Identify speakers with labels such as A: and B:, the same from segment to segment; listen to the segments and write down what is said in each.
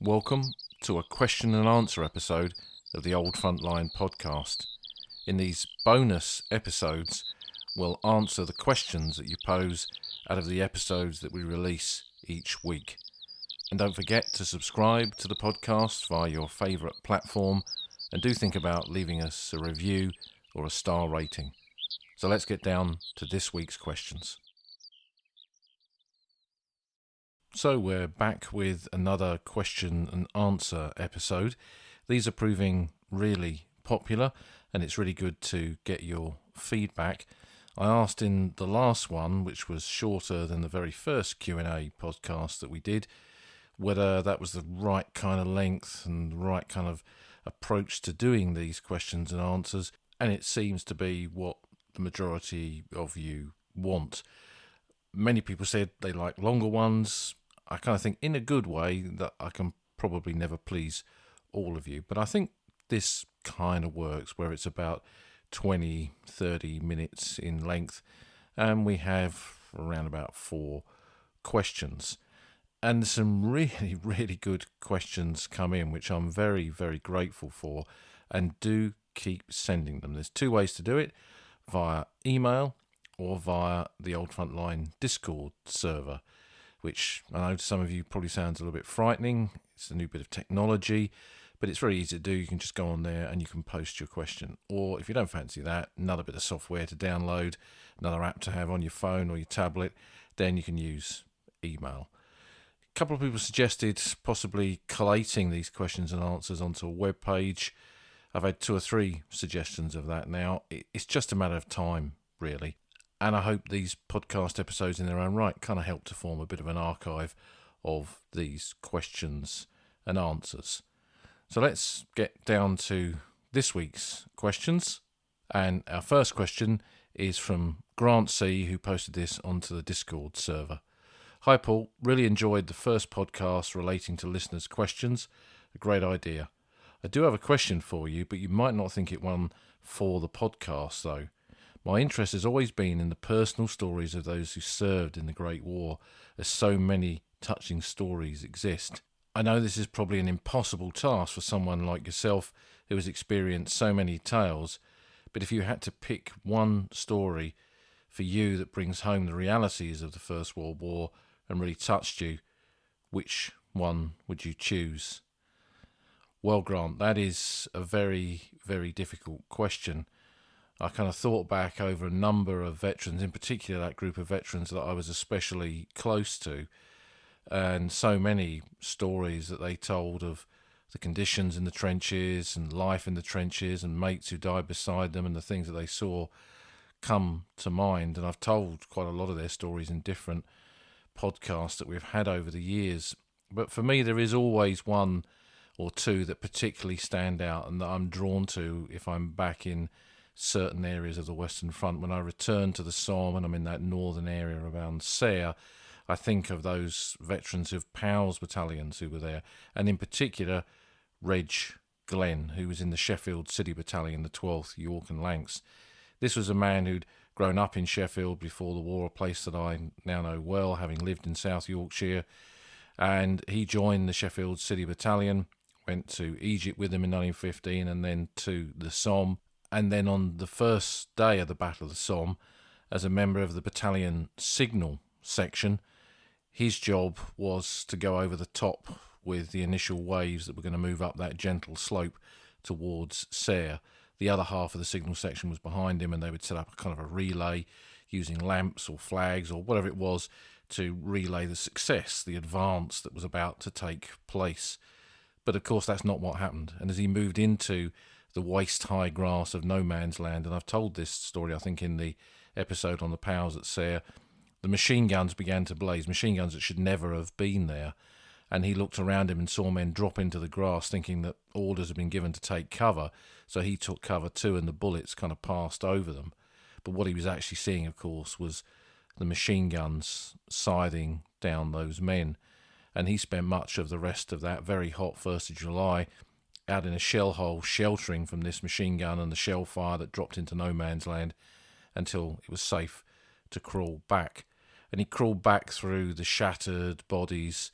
A: Welcome to a question and answer episode of the Old Frontline podcast. In these bonus episodes, we'll answer the questions that you pose out of the episodes that we release each week. And don't forget to subscribe to the podcast via your favourite platform, and do think about leaving us a review or a star rating. So let's get down to this week's questions. So we're back with another question and answer episode. These are proving really popular, and it's really good to get your feedback. I asked in the last one, which was shorter than the very first Q&A podcast that we did, whether that was the right kind of length and the right kind of approach to doing these questions and answers, and it seems to be what the majority of you want. Many people said they like longer ones. I kind of think in a good way that I can probably never please all of you, but I think this kind of works where it's about 20-30 minutes in length, and we have around about 4 questions, and some really good questions come in, which I'm very grateful for, and do keep sending them. There's 2 ways to do it: via email or via the Old Frontline Discord server, which I know to some of you probably sounds a little bit frightening. It's a new bit of technology, but it's very easy to do. You can just go on there and you can post your question. Or if you don't fancy that, another bit of software to download, another app to have on your phone or your tablet, then you can use email. A couple of people suggested possibly collating these questions and answers onto a web page. I've had 2 or 3 suggestions of that now. It's just a matter of time, really. And I hope these podcast episodes in their own right kind of help to form a bit of an archive of these questions and answers. So let's get down to this week's questions. And our first question is from Grant C., who posted this onto the Discord server. Hi Paul, really enjoyed the first podcast relating to listeners' questions. A great idea. I do have a question for you, but you might not think it one for the podcast though. My interest has always been in the personal stories of those who served in the Great War, as so many touching stories exist. I know this is probably an impossible task for someone like yourself who has experienced so many tales, but if you had to pick one story for you that brings home the realities of the First World War and really touched you, which one would you choose? Well, Grant, that is a very difficult question. I kind of thought back over a number of veterans, in particular that group of veterans that I was especially close to, and so many stories that they told of the conditions in the trenches and life in the trenches and mates who died beside them and the things that they saw come to mind. And I've told quite a lot of their stories in different podcasts that we've had over the years. But for me, there is always 1 or 2 that particularly stand out and that I'm drawn to if I'm back in certain areas of the Western Front. When I return to the Somme and I'm in that northern area around Serre, I think of those veterans of POWs battalions who were there, and in particular Reg Glenn, who was in the Sheffield City Battalion, the 12th York and Lancs. This was a man who'd grown up in Sheffield before the war, a place that I now know well, having lived in South Yorkshire, and he joined the Sheffield City Battalion, went to Egypt with them in 1915 and then to the Somme. And then on the first day of the Battle of the Somme, as a member of the battalion signal section, his job was to go over the top with the initial waves that were going to move up that gentle slope towards Serre. The other half of the signal section was behind him, and they would set up a kind of a relay using lamps or flags or whatever it was to relay the success, the advance that was about to take place. But of course that's not what happened. And as he moved into the waist-high grass of no man's land, and I've told this story I think in the episode on the POWs at Serre, the machine guns began to blaze, machine guns that should never have been there, and he looked around him and saw men drop into the grass thinking that orders had been given to take cover, so he took cover too, and the bullets kind of passed over them. But what he was actually seeing, of course, was the machine guns scything down those men, and he spent much of the rest of that very hot 1st of July out in a shell hole, sheltering from this machine gun and the shell fire that dropped into no man's land until it was safe to crawl back. And he crawled back through the shattered bodies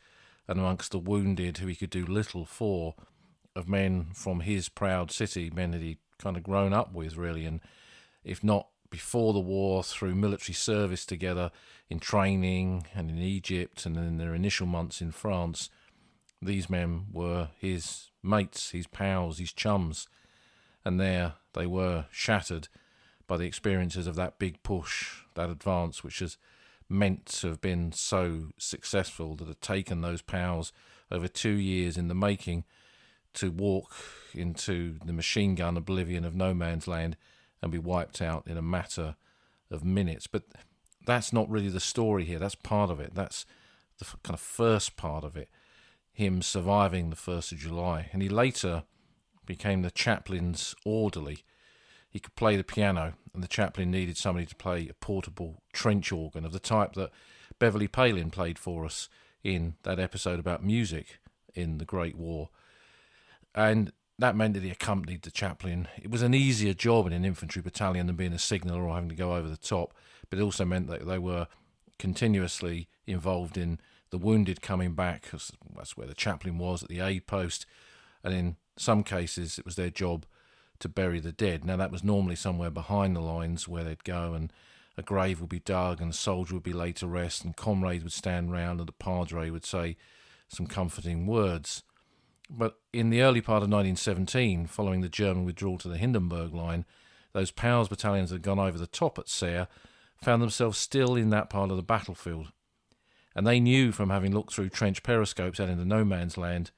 A: and amongst the wounded who he could do little for, of men from his proud city, men that he'd kind of grown up with, really, and if not before the war, through military service together in training and in Egypt and in their initial months in France, these men were his mates, his pals, his chums, and there they were, shattered by the experiences of that big push, that advance, which has meant to have been so successful, that had taken those pals over 2 years in the making to walk into the machine gun oblivion of no man's land and be wiped out in a matter of minutes. But that's not really the story here. That's part of it. That's the kind of first part of it, him surviving the 1st of July. And he later became the chaplain's orderly. He could play the piano, and the chaplain needed somebody to play a portable trench organ of the type that Beverly Palin played for us in that episode about music in the Great War. And that meant that he accompanied the chaplain. It was an easier job in an infantry battalion than being a signaller or having to go over the top, but it also meant that they were continuously involved in the wounded coming back, because that's where the chaplain was, at the aid post, and in some cases it was their job to bury the dead. Now that was normally somewhere behind the lines where they'd go, and a grave would be dug and a soldier would be laid to rest, and comrades would stand round and the padre would say some comforting words. But in the early part of 1917, following the German withdrawal to the Hindenburg Line, those POWs battalions that had gone over the top at Serre found themselves still in that part of the battlefield. And they knew from having looked through trench periscopes out into no man's land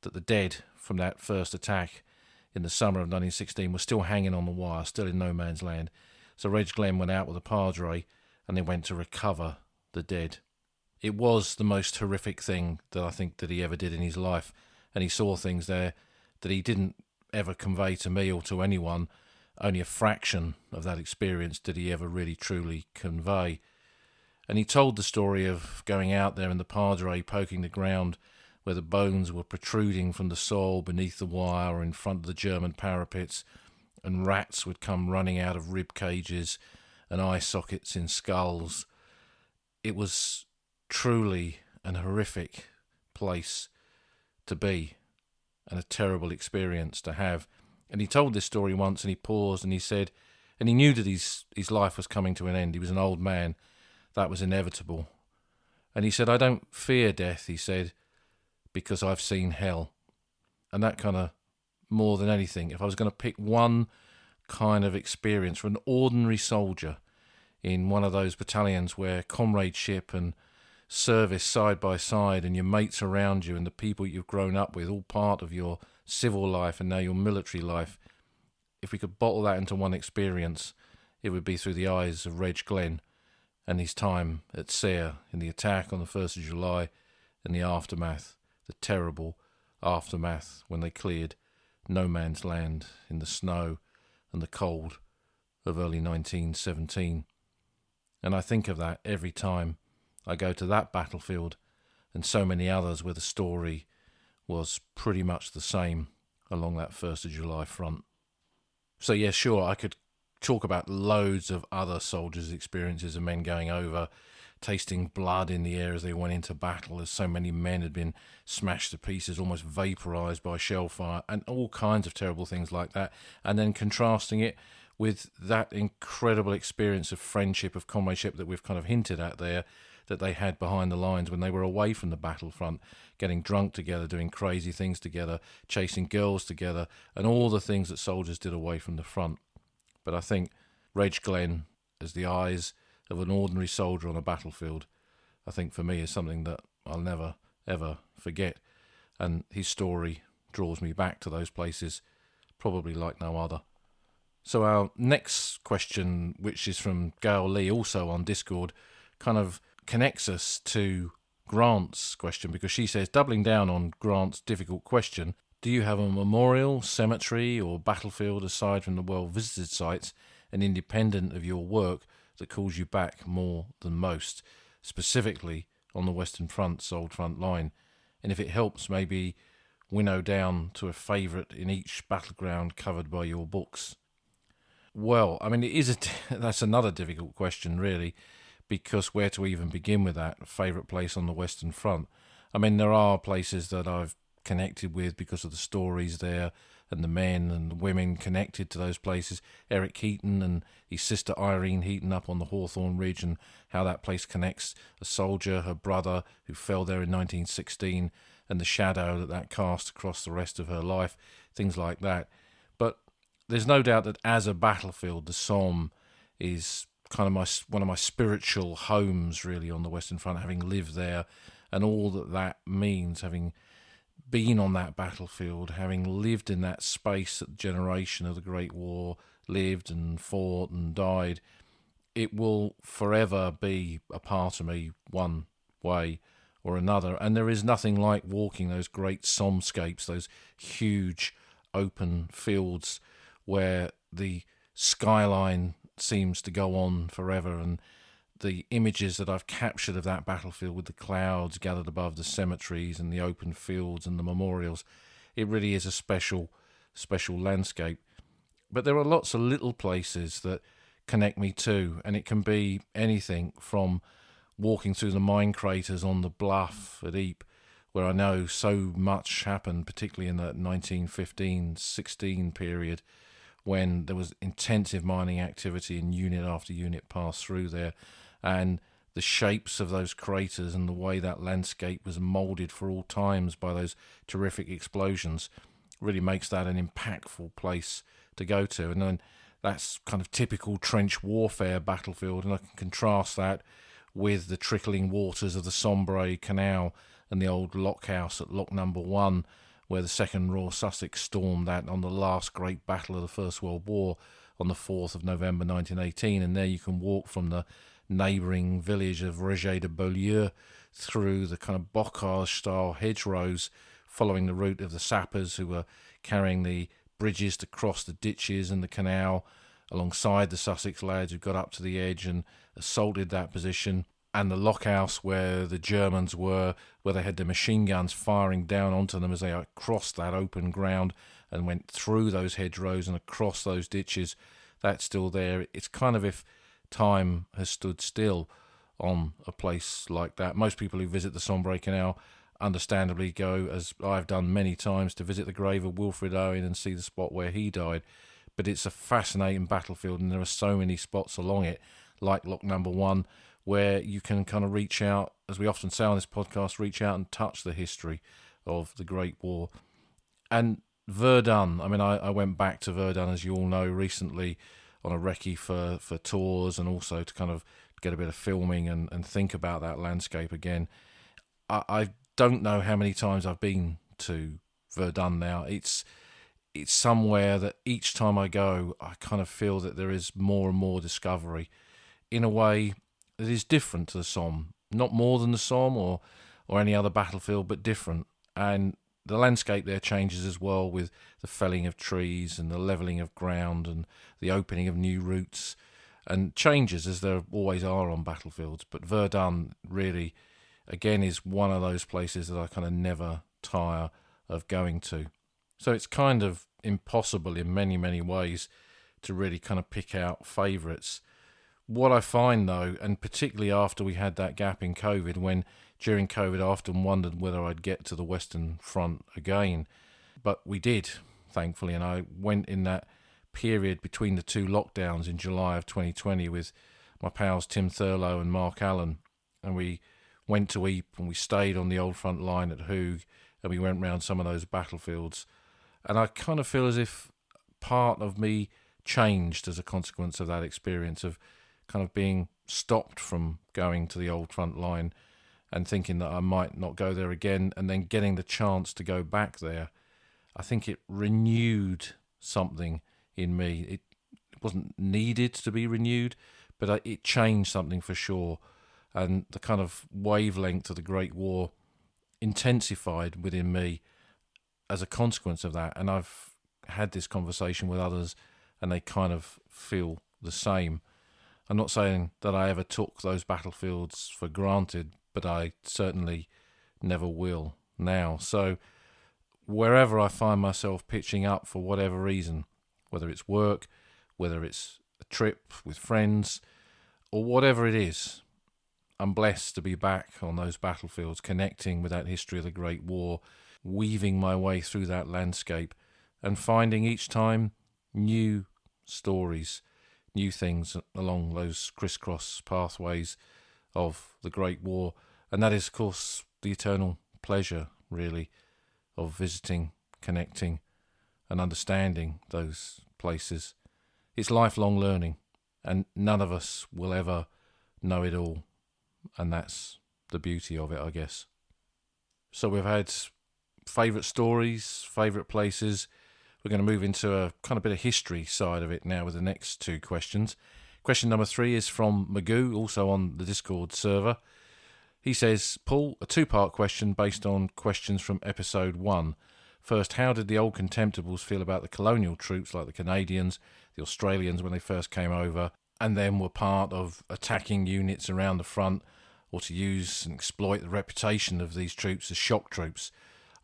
A: that the dead from that first attack in the summer of 1916 were still hanging on the wire, still in no man's land. So Reg Glenn went out with the padre and they went to recover the dead. It was the most horrific thing that I think that he ever did in his life, and he saw things there that he didn't ever convey to me or to anyone. Only a fraction of that experience did he ever really truly convey. And he told the story of going out there and the padre poking the ground where the bones were protruding from the soil beneath the wire or in front of the German parapets, and rats would come running out of rib cages and eye sockets in skulls. It was truly an horrific place to be, and a terrible experience to have. And he told this story once, and he paused and he said, and he knew that his life was coming to an end. He was an old man. That was inevitable. And he said, I don't fear death, he said, because I've seen hell. And that kind of, more than anything, if I was going to pick one kind of experience for an ordinary soldier in one of those battalions where comradeship and service side by side and your mates around you and the people you've grown up with, all part of your civil life and now your military life, if we could bottle that into one experience, it would be through the eyes of Reg Glenn and his time at Serre in the attack on the 1st of July and the aftermath, the terrible aftermath when they cleared no man's land in the snow and the cold of early 1917. And I think of that every time I go to that battlefield and so many others where the story was pretty much the same along that 1st of July front. So yeah, sure, I could talk about loads of other soldiers' experiences of men going over, tasting blood in the air as they went into battle, as so many men had been smashed to pieces, almost vaporised by shell fire, and all kinds of terrible things like that, and then contrasting it with that incredible experience of friendship, of comradeship that we've kind of hinted at there, that they had behind the lines when they were away from the battlefront, getting drunk together, doing crazy things together, chasing girls together, and all the things that soldiers did away from the front. But I think Reg Glenn, as the eyes of an ordinary soldier on a battlefield, I think for me is something that I'll never, ever forget. And his story draws me back to those places, probably like no other. So our next question, which is from Gail Lee, also on Discord, kind of connects us to Grant's question, because she says, doubling down on Grant's difficult question, do you have a memorial, cemetery or battlefield aside from the well-visited sites and independent of your work that calls you back more than most, specifically on the Western Front's old front line? And if it helps, maybe winnow down to a favourite in each battleground covered by your books. Well, I mean, that's another difficult question, really, because where to even begin with that favourite place on the Western Front? I mean, there are places that I've connected with because of the stories there and the men and the women connected to those places. Eric Heaton and his sister Irene Heaton up on the Hawthorne Ridge, and how that place connects a soldier, her brother, who fell there in 1916, and the shadow that cast across the rest of her life, things like that. But there's no doubt that as a battlefield, the Somme is kind of one of my spiritual homes, really, on the Western Front, having lived there, and all that means, having been on that battlefield, having lived in that space that the generation of the Great War lived and fought and died. It will forever be a part of me, one way or another. And there is nothing like walking those great Sommescapes, those huge open fields where the skyline seems to go on forever, and the images that I've captured of that battlefield with the clouds gathered above the cemeteries and the open fields and the memorials, it really is a special landscape. But there are lots of little places that connect me too, and it can be anything from walking through the mine craters on the bluff at Ypres, where I know so much happened, particularly in that 1915-16 period, when there was intensive mining activity and unit after unit passed through there, and the shapes of those craters and the way that landscape was moulded for all times by those terrific explosions really makes that an impactful place to go to. And then that's kind of typical trench warfare battlefield, and I can contrast that with the trickling waters of the Sombre Canal and the old lockhouse at Lock Number 1, where the 2nd Royal Sussex stormed that on the last great battle of the First World War on the 4th of November 1918. And there you can walk from the neighbouring village of Réger de Beaulieu through the kind of bocage-style hedgerows, following the route of the sappers who were carrying the bridges to cross the ditches and the canal, alongside the Sussex lads who got up to the edge and assaulted that position, and the lockhouse where the Germans were, where they had their machine guns firing down onto them as they crossed that open ground and went through those hedgerows and across those ditches. That's still there. It's kind of if time has stood still on a place like that. Most people who visit the Sombre Canal understandably go, as I've done many times, to visit the grave of Wilfred Owen and see the spot where he died. But it's a fascinating battlefield, and there are so many spots along it, like Lock Number 1, where you can kind of reach out, as we often say on this podcast, reach out and touch the history of the Great War. And Verdun, I mean, I went back to Verdun, as you all know, recently on a recce for tours, and also to kind of get a bit of filming and think about that landscape again. I don't know how many times I've been to Verdun now. It's somewhere that each time I go, I kind of feel that there is more and more discovery in a way that is different to the Somme. Not more than the Somme or any other battlefield, but different. And the landscape there changes as well, with the felling of trees and the levelling of ground and the opening of new routes, and changes as there always are on battlefields. But Verdun really, again, is one of those places that I kind of never tire of going to. So it's kind of impossible in many, many ways to really kind of pick out favourites. What I find, though, and particularly after we had that gap in COVID, when during COVID I often wondered whether I'd get to the Western Front again. But we did, thankfully, and I went in that period between the two lockdowns in July of 2020 with my pals Tim Thurlow and Mark Allen, and we went to Ypres and we stayed on the old front line at Hooge, and we went round some of those battlefields. And I kind of feel as if part of me changed as a consequence of that experience, of kind of being stopped from going to the old front line and thinking that I might not go there again, and then getting the chance to go back there. I think it renewed something in me. It wasn't needed to be renewed, but it changed something for sure. And the kind of wavelength of the Great War intensified within me as a consequence of that. And I've had this conversation with others, and they kind of feel the same. I'm not saying that I ever took those battlefields for granted, but I certainly never will now. So wherever I find myself pitching up for whatever reason, whether it's work, whether it's a trip with friends, or whatever it is, I'm blessed to be back on those battlefields, connecting with that history of the Great War, weaving my way through that landscape and finding each time new stories, new things along those crisscross pathways of the Great War. And that is, of course, the eternal pleasure, really, of visiting, connecting and understanding those places. It's lifelong learning, and none of us will ever know it all. And that's the beauty of it, I guess. So we've had favourite stories, favourite places. We're going to move into a kind of bit of history side of it now with the next two questions. Question number 3 is from Magoo, also on the Discord server. He says, Paul, a 2-part question based on questions from episode 1. First, how did the old Contemptibles feel about the colonial troops like the Canadians, the Australians when they first came over, and then were part of attacking units around the front, or to use and exploit the reputation of these troops as shock troops?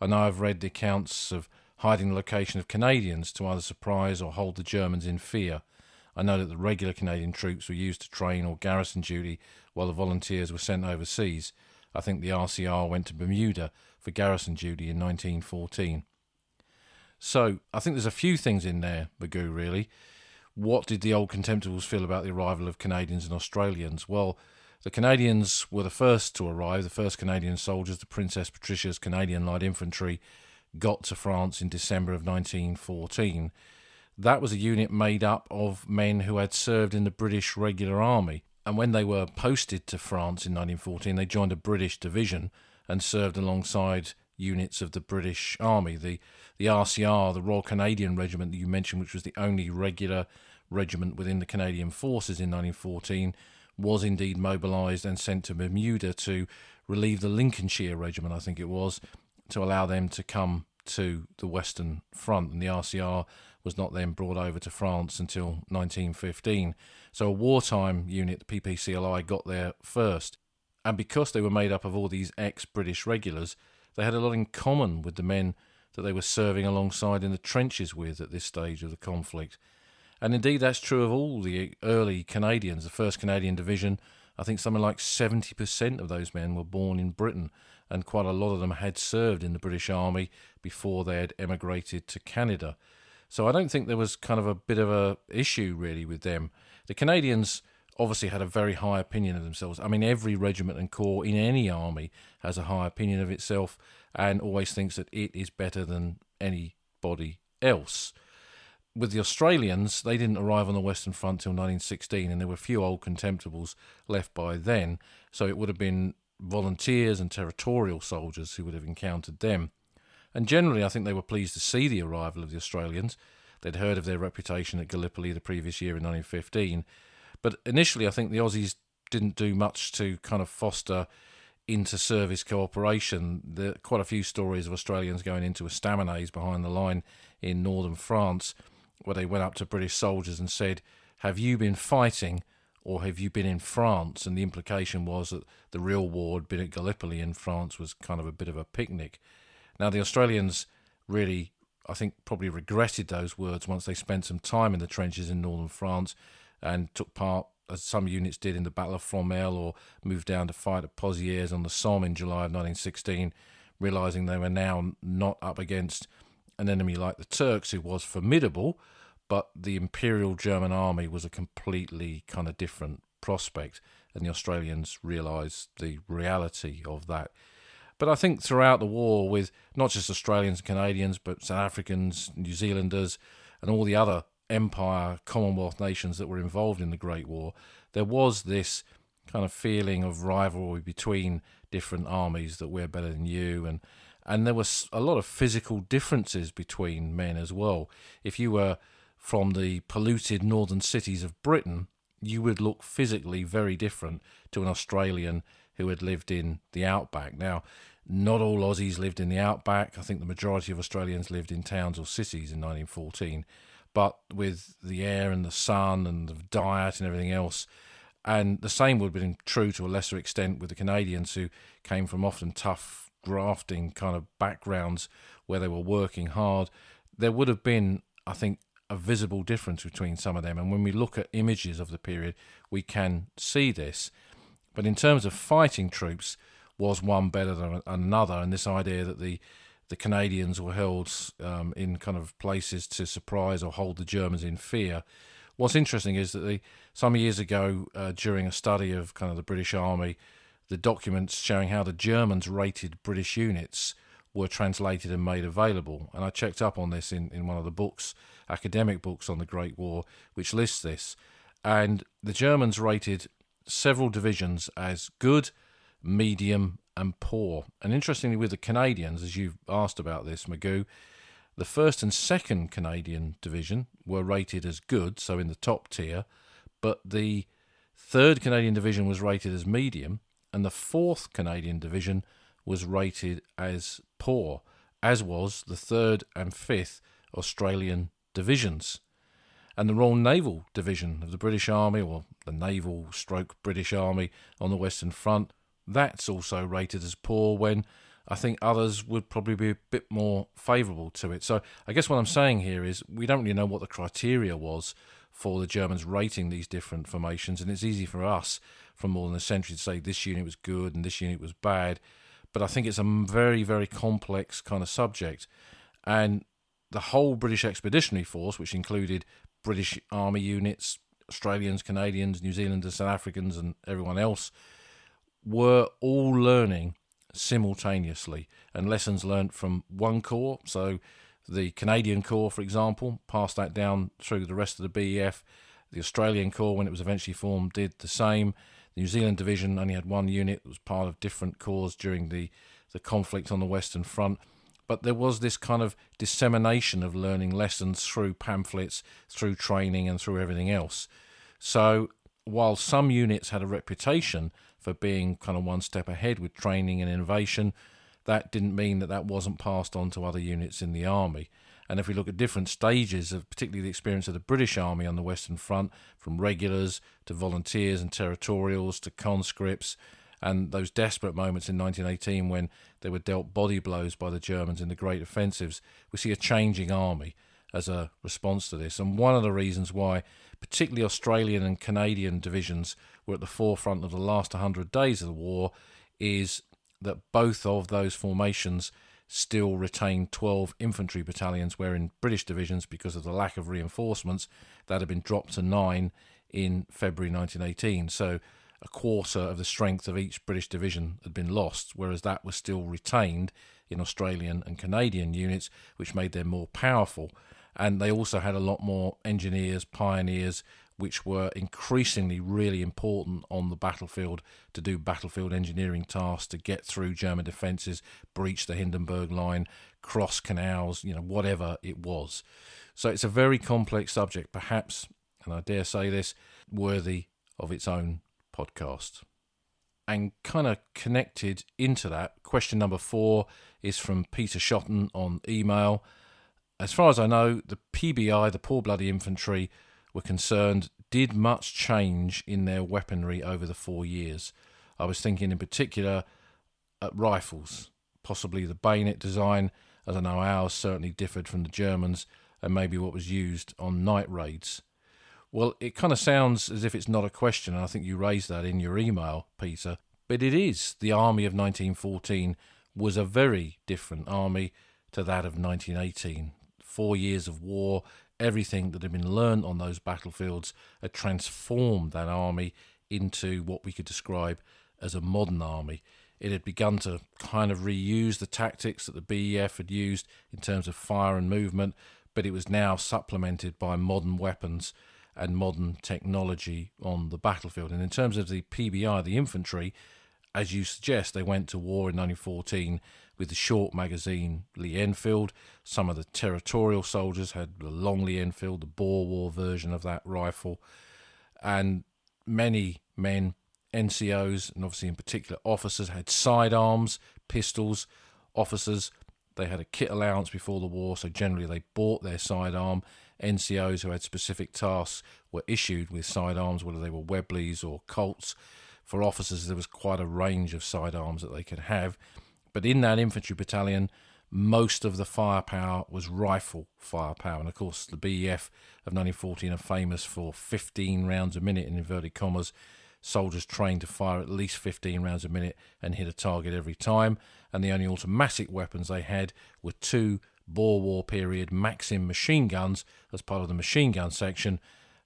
A: I know I've read the accounts of hiding the location of Canadians to either surprise or hold the Germans in fear. I know that the regular Canadian troops were used to train or garrison duty while the volunteers were sent overseas. I think the RCR went to Bermuda for garrison duty in 1914. So I think there's a few things in there, Magoo, really. What did the old Contemptibles feel about the arrival of Canadians and Australians? Well, the Canadians were the first to arrive. The first Canadian soldiers, the Princess Patricia's Canadian Light Infantry, got to France in December of 1914. That was a unit made up of men who had served in the British Regular Army. And when they were posted to France in 1914, they joined a British division and served alongside units of the British Army. The RCR, the Royal Canadian Regiment that you mentioned, which was the only regular regiment within the Canadian Forces in 1914, was indeed mobilised and sent to Bermuda to relieve the Lincolnshire Regiment, I think it was, to allow them to come to the Western Front. And the RCR was not then brought over to France until 1915. So a wartime unit, the PPCLI, got there first. And because they were made up of all these ex-British regulars, they had a lot in common with the men that they were serving alongside in the trenches with at this stage of the conflict. And indeed that's true of all the early Canadians. The 1st Canadian Division, I think something like 70% of those men were born in Britain, and quite a lot of them had served in the British Army before they had emigrated to Canada. So I don't think there was kind of a bit of a issue really with them. The Canadians obviously had a very high opinion of themselves. I mean, every regiment and corps in any army has a high opinion of itself and always thinks that it is better than anybody else. With the Australians, they didn't arrive on the Western Front till 1916, and there were few old Contemptibles left by then, so it would have been volunteers and territorial soldiers who would have encountered them. And generally, I think they were pleased to see the arrival of the Australians. They'd heard of their reputation at Gallipoli the previous year in 1915. But initially, I think the Aussies didn't do much to kind of foster inter-service cooperation. There are quite a few stories of Australians going into estaminets behind the line in northern France, where they went up to British soldiers and said, have you been fighting or have you been in France? And the implication was that the real war had been at Gallipoli and France was kind of a bit of a picnic. Now, the Australians really, I think, probably regretted those words once they spent some time in the trenches in northern France and took part, as some units did, in the Battle of Fromelles, or moved down to fight at Pozières on the Somme in July of 1916, realising they were now not up against an enemy like the Turks, who was formidable, but the Imperial German Army was a completely kind of different prospect, and the Australians realised the reality of that. But I think throughout the war, with not just Australians and Canadians, but South Africans, New Zealanders, and all the other Empire, Commonwealth nations that were involved in the Great War, there was this kind of feeling of rivalry between different armies, that we're better than you, and there was a lot of physical differences between men as well. If you were from the polluted northern cities of Britain, you would look physically very different to an Australian who had lived in the outback. Now, not all Aussies lived in the outback. I think the majority of Australians lived in towns or cities in 1914. But with the air and the sun and the diet and everything else, and the same would have been true to a lesser extent with the Canadians, who came from often tough, grafting kind of backgrounds where they were working hard, there would have been, I think, a visible difference between some of them. And when we look at images of the period, we can see this. But in terms of fighting troops, was one better than another? And this idea that the Canadians were held in kind of places to surprise or hold the Germans in fear. What's interesting is that some years ago, during a study of kind of the British Army, the documents showing how the Germans rated British units were translated and made available. And I checked up on this in one of the books, academic books on the Great War, which lists this. And the Germans rated several divisions as good, medium, and poor. And interestingly, with the Canadians, as you've asked about this, Magoo, the 1st and 2nd Canadian Division were rated as good, so in the top tier, but the 3rd Canadian Division was rated as medium, and the 4th Canadian Division was rated as poor, as was the 3rd and 5th Australian Divisions. And the Royal Naval Division of the British Army, or the Naval / British Army on the Western Front, that's also rated as poor, when I think others would probably be a bit more favourable to it. So I guess what I'm saying here is we don't really know what the criteria was for the Germans rating these different formations, and it's easy for us from more than a century to say this unit was good and this unit was bad. But I think it's a very, very complex kind of subject. And the whole British Expeditionary Force, which included British Army units, Australians, Canadians, New Zealanders, South Africans, and everyone else, were all learning simultaneously, and lessons learnt from one corps. So the Canadian Corps, for example, passed that down through the rest of the BEF. The Australian Corps, when it was eventually formed, did the same. The New Zealand Division only had one unit that was part of different corps during the conflict on the Western Front. But there was this kind of dissemination of learning lessons through pamphlets, through training, and through everything else. So while some units had a reputation for being kind of one step ahead with training and innovation, that didn't mean that wasn't passed on to other units in the army. And if we look at different stages of particularly the experience of the British Army on the Western Front, from regulars to volunteers and territorials to conscripts, and those desperate moments in 1918 when they were dealt body blows by the Germans in the Great Offensives, we see a changing army as a response to this. And one of the reasons why particularly Australian and Canadian divisions were at the forefront of the last 100 days of the war is that both of those formations still retained 12 infantry battalions, where in British divisions, because of the lack of reinforcements, that had been dropped to 9 in February 1918. So a quarter of the strength of each British division had been lost, whereas that was still retained in Australian and Canadian units, which made them more powerful. And they also had a lot more engineers, pioneers, which were increasingly really important on the battlefield to do battlefield engineering tasks, to get through German defences, breach the Hindenburg Line, cross canals, whatever it was. So it's a very complex subject, perhaps, and I dare say this, worthy of its own podcast. And kind of connected into that, question number 4 is from Peter Shotton on email. As far as I know, the PBI, the Poor Bloody Infantry, were concerned, did much change in their weaponry over the 4 years. I was thinking in particular at rifles, possibly the bayonet design, as I know ours certainly differed from the Germans, and maybe what was used on night raids. Well, it kind of sounds as if it's not a question, and I think you raised that in your email, Peter, but it is. The army of 1914 was a very different army to that of 1918. 4 years of war, everything that had been learned on those battlefields had transformed that army into what we could describe as a modern army. It had begun to kind of reuse the tactics that the BEF had used in terms of fire and movement, but it was now supplemented by modern weapons and modern technology on the battlefield. And in terms of the PBI, the infantry, as you suggest, they went to war in 1914 with the short magazine Lee Enfield. Some of the territorial soldiers had the long Lee Enfield, the Boer War version of that rifle. And many men, NCOs, and obviously in particular officers, had sidearms, pistols. Officers, they had a kit allowance before the war, so generally they bought their sidearm. NCOs who had specific tasks were issued with sidearms, whether they were Webleys or Colts. For officers, there was quite a range of sidearms that they could have. But in that infantry battalion, most of the firepower was rifle firepower. And of course, the BEF of 1914 are famous for 15 rounds a minute, in inverted commas. soldiers trained to fire at least 15 rounds a minute and hit a target every time, and the only automatic weapons they had were 2 Boer War period Maxim machine guns as part of the machine gun section,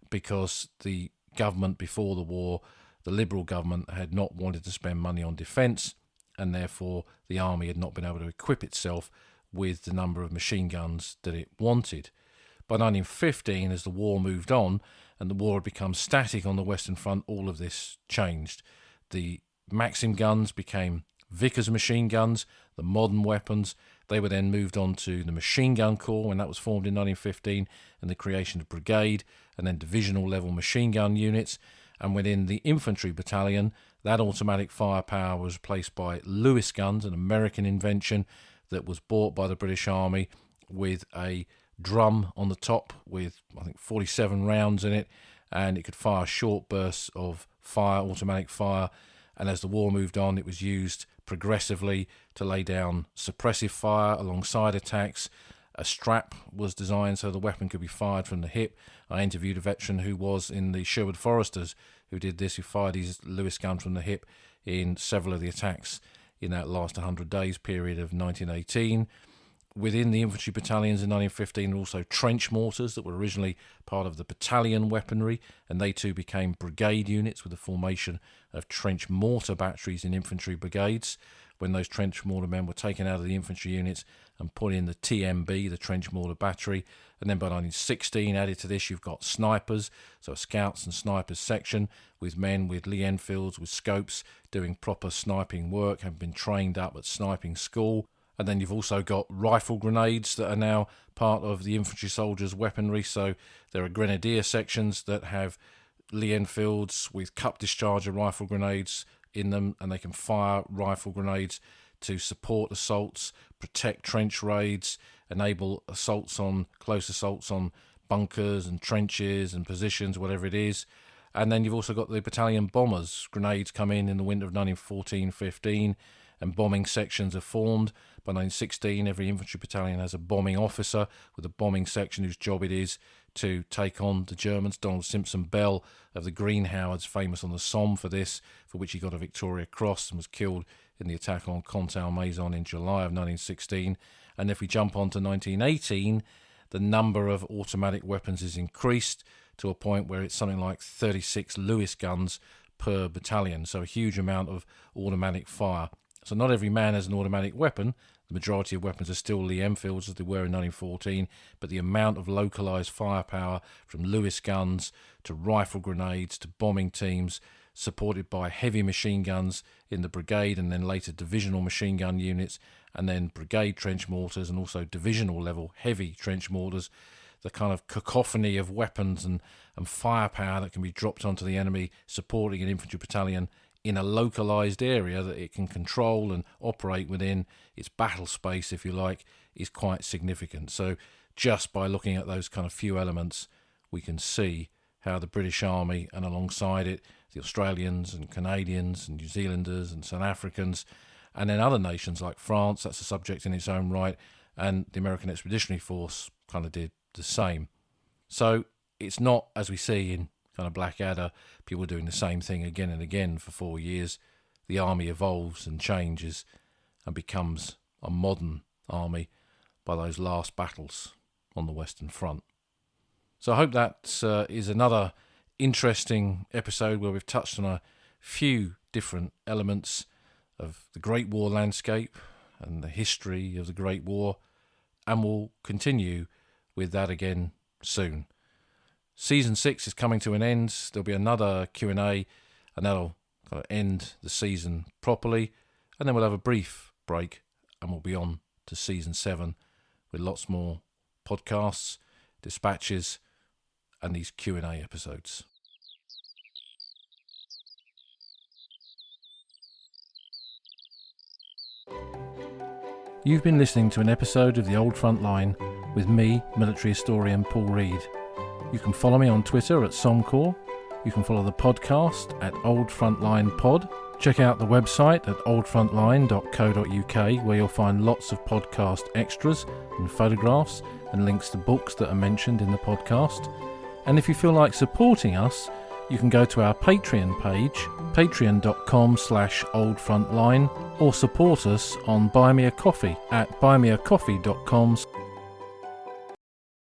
A: because the government before the war, the Liberal government, had not wanted to spend money on defence, and therefore the army had not been able to equip itself with the number of machine guns that it wanted. By 1915, as the war moved on and the war had become static on the Western Front, all of this changed. The Maxim guns became Vickers machine guns, the modern weapons. They were then moved on to the Machine Gun Corps when that was formed in 1915, and the creation of brigade and then divisional level machine gun units. And within the infantry battalion, that automatic firepower was replaced by Lewis guns, an American invention that was bought by the British Army with a drum on the top with, I think, 47 rounds in it, and it could fire short bursts of fire, automatic fire. And as the war moved on, it was used progressively to lay down suppressive fire alongside attacks. A strap was designed so the weapon could be fired from the hip. I interviewed a veteran who was in the Sherwood Foresters who did this, who fired his Lewis gun from the hip in several of the attacks in that last 100 days period of 1918. Within the infantry battalions in 1915 were also trench mortars that were originally part of the battalion weaponry, and they too became brigade units with the formation of trench mortar batteries in infantry brigades, when those trench mortar men were taken out of the infantry units and put in the TMB, the trench mortar battery. And then by 1916, added to this, you've got snipers, so a scouts and snipers section with men with Lee Enfields, with scopes, doing proper sniping work, have been trained up at sniping school. And then you've also got rifle grenades that are now part of the infantry soldiers' weaponry. So there are grenadier sections that have Lee Enfields with cup discharger rifle grenades in them, and they can fire rifle grenades to support assaults, protect trench raids, enable assaults on close assaults on bunkers and trenches and positions, whatever it is. And then you've also got the battalion bombers. Grenades come in the winter of 1914-15, and bombing sections are formed. By 1916, every infantry battalion has a bombing officer with a bombing section whose job it is to take on the Germans. Donald Simpson Bell of the Green Howards, famous on the Somme for this, for which he got a Victoria Cross and was killed in the attack on Contalmaison in July of 1916. And if we jump on to 1918, the number of automatic weapons is increased to a point where it's something like 36 Lewis guns per battalion, so a huge amount of automatic fire. So not every man has an automatic weapon. The majority of weapons are still Lee Enfields as they were in 1914, but the amount of localised firepower from Lewis guns to rifle grenades to bombing teams, supported by heavy machine guns in the brigade and then later divisional machine gun units, and then brigade trench mortars and also divisional level heavy trench mortars, the kind of cacophony of weapons and firepower that can be dropped onto the enemy supporting an infantry battalion in a localised area that it can control and operate within its battle space, if you like, is quite significant. So just by looking at those kind of few elements, we can see how the British Army, and alongside it, the Australians and Canadians and New Zealanders and South Africans, and then other nations like France, that's a subject in its own right, and the American Expeditionary Force kind of did the same. So it's not, as we see in kind of Blackadder, people doing the same thing again and again for 4 years. The army evolves and changes and becomes a modern army by those last battles on the Western Front. So I hope that is another interesting episode where we've touched on a few different elements of the Great War landscape and the history of the Great War, and we'll continue with that again soon. Season 6 is coming to an end. There'll be another Q&A, and that'll kind of end the season properly, and then we'll have a brief break and we'll be on to Season 7 with lots more podcasts, dispatches, and these Q&A episodes. You've been listening to an episode of The Old Front Line with me, military historian Paul Reed. You can follow me on Twitter at Somcor. You can follow the podcast at Old Frontline Pod. Check out the website at oldfrontline.co.uk, where you'll find lots of podcast extras and photographs and links to books that are mentioned in the podcast. And if you feel like supporting us, you can go to our Patreon page, patreon.com/oldfrontline, or support us on Buy Me a Coffee at buymeacoffee.com/.